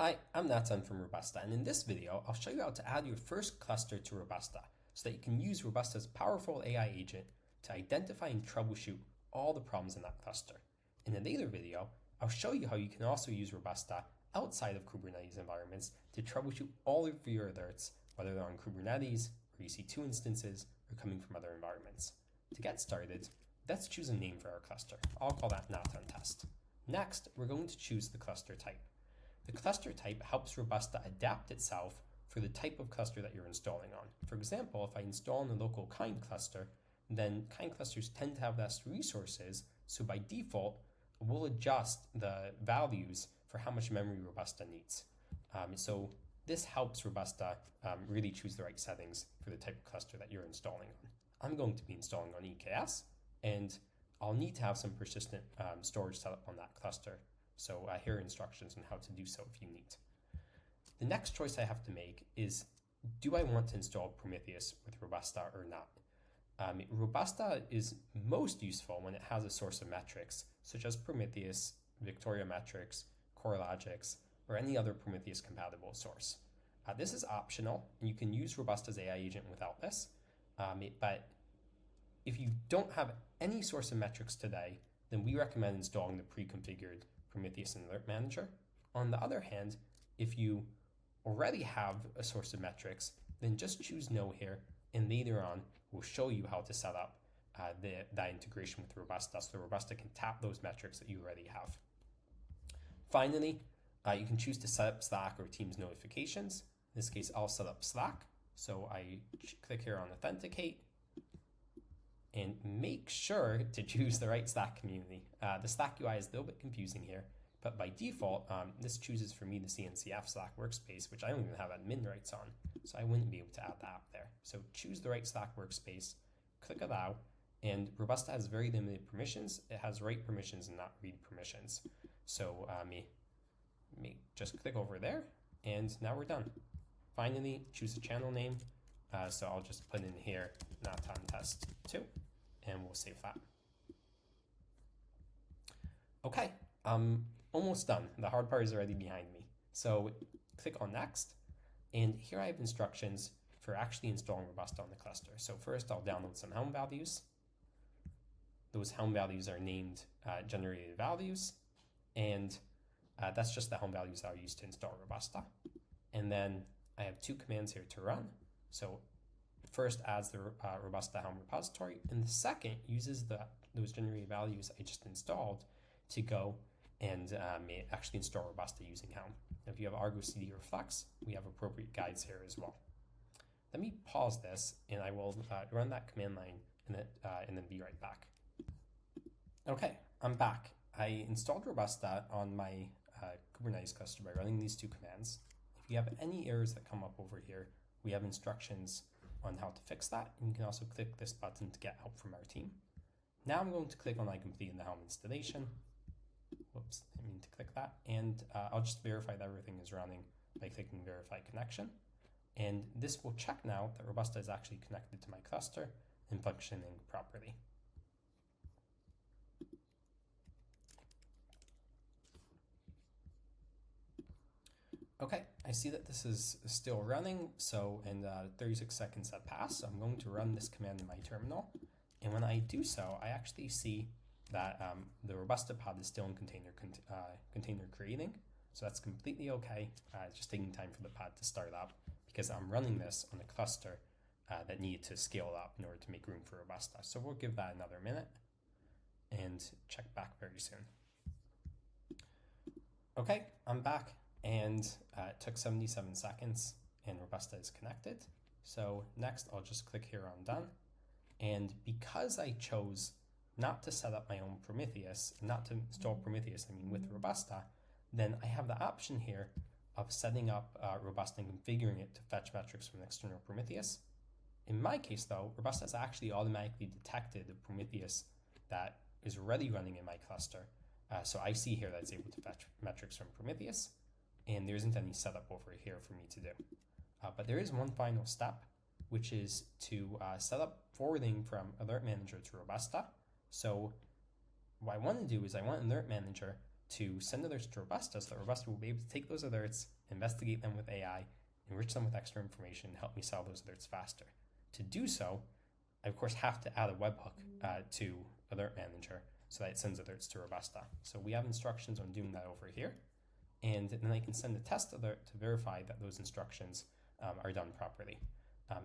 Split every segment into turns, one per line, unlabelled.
Hi, I'm Nathan from Robusta, and in this video, I'll show you how to add your first cluster to Robusta so that you can use Robusta's powerful AI agent to identify and troubleshoot all the problems in that cluster. In a later video, I'll show you how you can also use Robusta outside of Kubernetes environments to troubleshoot all of your alerts, whether they're on Kubernetes or EC2 instances or coming from other environments. To get started, let's choose a name for our cluster. I'll call that Nathan test. Next, we're going to choose the cluster type. The cluster type helps Robusta adapt itself for the type of cluster that you're installing on. For example, if I install on a local kind cluster, then kind clusters tend to have less resources, so by default, we'll adjust the values for how much memory Robusta needs. So this helps Robusta really choose the right settings for the type of cluster that you're installing on. I'm going to be installing on EKS, and I'll need to have some persistent storage set up on that cluster. So here are instructions on how to do so if you need. The next choice I have to make is, do I want to install Prometheus with Robusta or not? Robusta is most useful when it has a source of metrics, such as Prometheus, Victoria Metrics, CoreLogix, or any other Prometheus compatible source. This is optional, and you can use Robusta's AI agent without this. But if you don't have any source of metrics today, then we recommend installing the pre-configured Prometheus and Alert Manager. On the other hand, if you already have a source of metrics, then just choose No here, and later on, we'll show you how to set up that integration with Robusta so Robusta can tap those metrics that you already have. Finally, you can choose to set up Slack or Teams notifications. In this case, I'll set up Slack. So I click here on Authenticate, and make sure to choose the right Slack community. The Slack UI is a little bit confusing here, but by default, this chooses for me the CNCF Slack workspace, which I don't even have admin rights on, so I wouldn't be able to add that up there. So choose the right Slack workspace, click Allow, and Robusta has very limited permissions. It has write permissions and not read permissions. So just click over there, and now we're done. Finally, choose a channel name. So I'll just put in here Nathan test 2, and we'll save that. Okay, I'm almost done. The hard part is already behind me. So click on Next, and here I have instructions for actually installing Robusta on the cluster. So first I'll download some Helm values. Those Helm values are named generated values, and that's just the Helm values I'll use to install Robusta. And then I have 2 commands here to run. So first adds the Robusta Helm repository, and the second uses those generated values I just installed to go and actually install Robusta using Helm. If you have Argo CD or Flex, we have appropriate guides here as well. Let me pause this, and I will run that command line and then be right back. Okay, I'm back. I installed Robusta on my Kubernetes cluster by running these 2 commands. If you have any errors that come up over here, we have instructions on how to fix that, and you can also click this button to get help from our team. Now I'm going to click on I completed the Helm installation. Whoops, I mean to click that, and I'll just verify that everything is running by clicking Verify Connection. And this will check now that Robusta is actually connected to my cluster and functioning properly. Okay, I see that this is still running, so in 36 seconds have passed, so I'm going to run this command in my terminal. And when I do so, I actually see that the Robusta pod is still in container creating, so that's completely okay. It's just taking time for the pod to start up because I'm running this on a cluster that needed to scale up in order to make room for Robusta. So we'll give that another minute and check back very soon. Okay, I'm back. And it took 77 seconds, and Robusta is connected. So next, I'll just click here on Done. And because I chose not to set up my own Prometheus, not to install Prometheus, with Robusta, then I have the option here of setting up Robusta and configuring it to fetch metrics from an external Prometheus. In my case, though, Robusta has actually automatically detected the Prometheus that is already running in my cluster. So I see here that it's able to fetch metrics from Prometheus, and there isn't any setup over here for me to do. But there is one final step, which is to set up forwarding from Alert Manager to Robusta. So what I want to do is I want Alert Manager to send alerts to Robusta so that Robusta will be able to take those alerts, investigate them with AI, enrich them with extra information, and help me solve those alerts faster. To do so, I of course have to add a webhook to Alert Manager so that it sends alerts to Robusta. So we have instructions on doing that over here. And then I can send a test alert to verify that those instructions are done properly.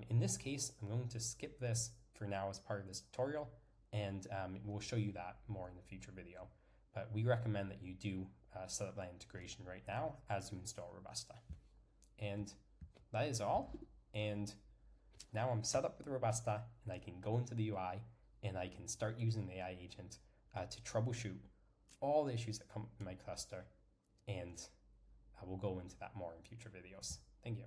In this case, I'm going to skip this for now as part of this tutorial, and we'll show you that more in the future video. But we recommend that you do set up that integration right now as you install Robusta. And that is all. And now I'm set up with Robusta, and I can go into the UI, and I can start using the AI agent to troubleshoot all the issues that come up in my cluster. And we'll go into that more in future videos. Thank you.